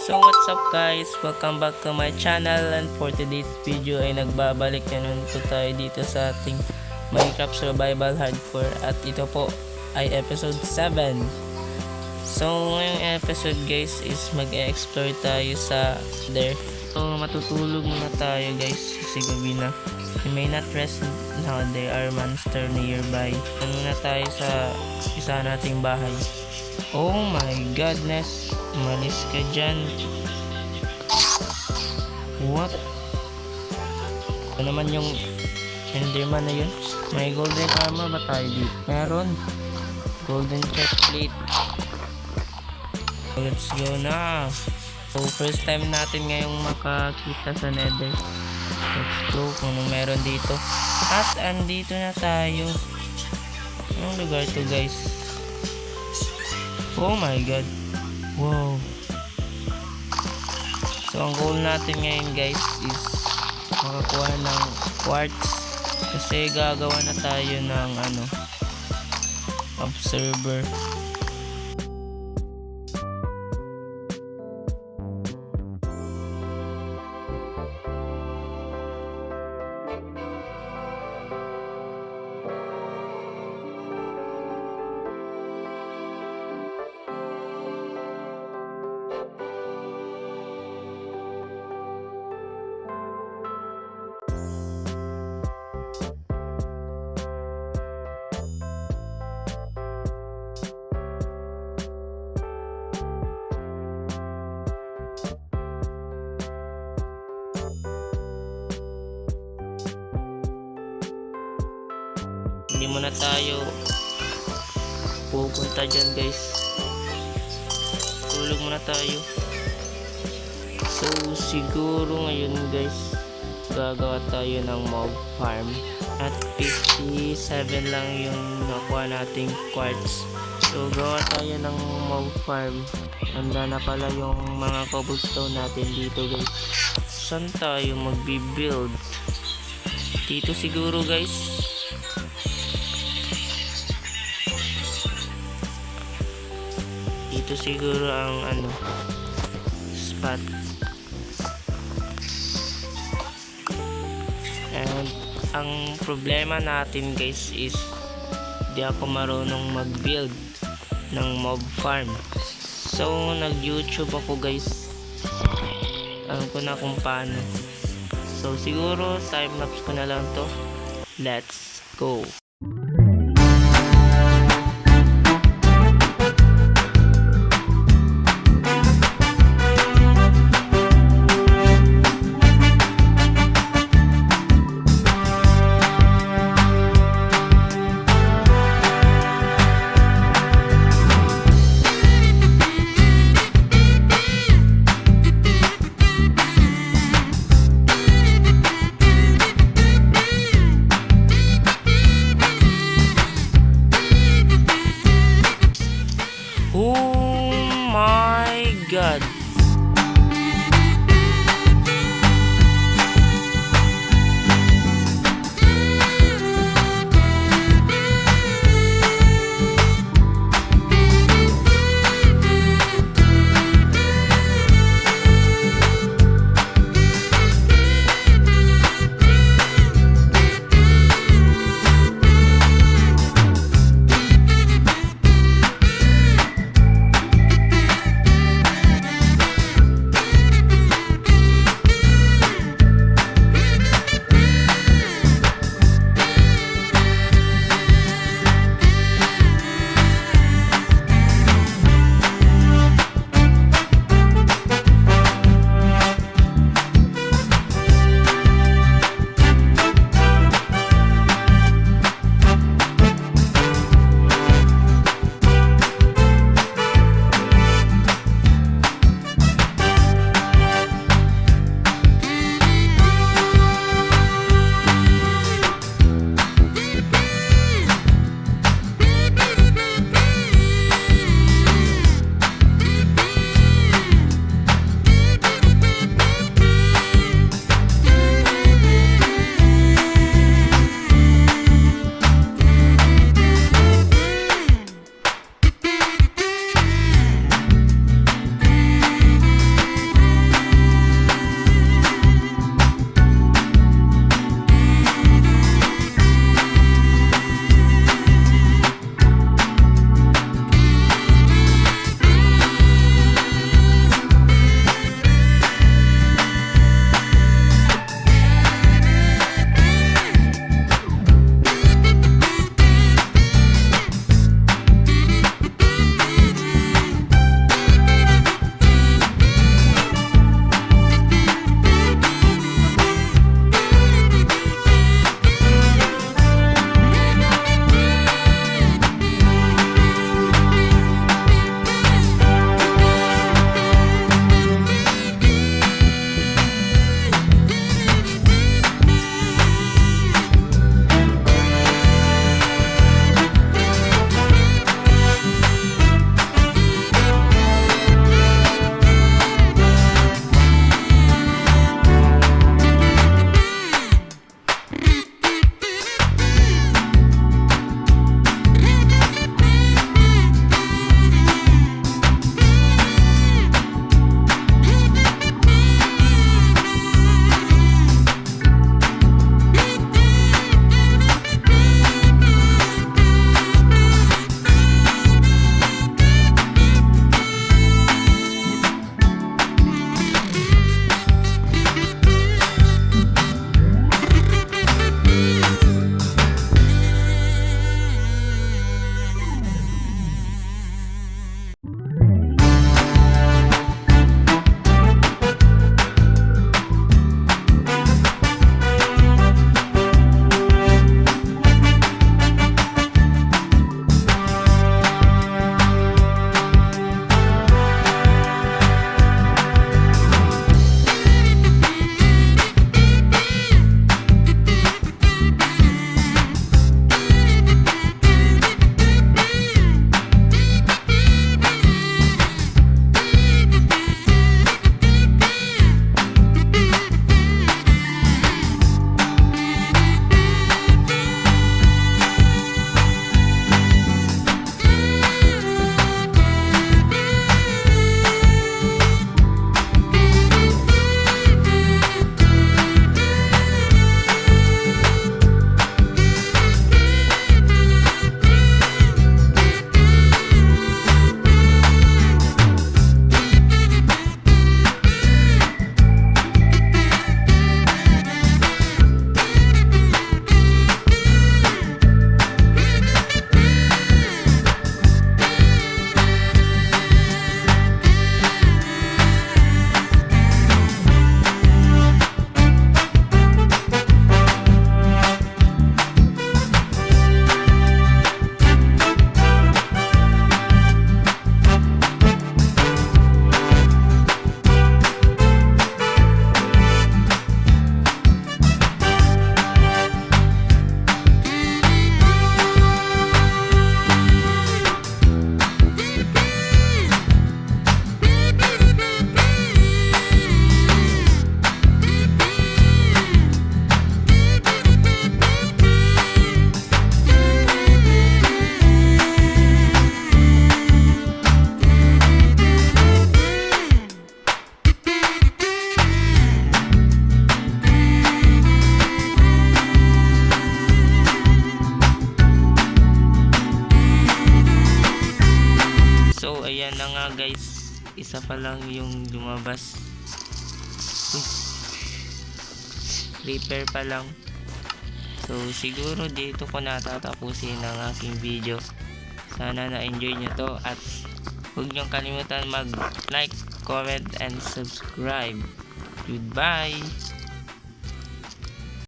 So what's up guys, welcome back to my channel, and for today's video ay nagbabalik na naman po tayo dito sa ating Minecraft Survival Hardcore, at ito po ay episode 7. So ngayong episode guys is mag-explore tayo sa there. So matutulog muna tayo guys kasi gabi na. You may not rest now, there are monster nearby. Ano na tayo sa isa nating bahay. Oh my godness, umalis ka dyan. What? Ano naman yung enderman na yun? May golden armor ba tayo dito? Meron. Golden chestplate. Let's go na. So first time natin ngayong makakita sa nether. Let's go kung anong meron dito. At andito na tayo. Anong lugar to guys? Oh my god. Wow. So ang goal natin ngayon guys is makakuha ng quartz, kasi gagawa na tayo ng observer. Hindi muna tayo pupunta dyan guys, tulog muna tayo. So siguro ngayon guys gagawa tayo ng mob farm, at 57 lang yung nakuha nating quartz. So gawa tayo ng mob farm. Handa na pala yung mga cobblestone natin dito guys. Saan tayo magbi-build? Dito siguro guys. Dito siguro ang spot. And ang problema natin guys is di ako marunong mag-build ng mob farm. So nag-YouTube ako guys. Alam ko na kung paano. So siguro time lapse ko na lang to. Let's go. Oh my god. lang yung lumabas. Uy, creeper pa lang. So siguro dito ko natatapusin ang aking video. Sana na-enjoy nyo to at huwag nyo kalimutan mag-like, comment, and subscribe. Goodbye!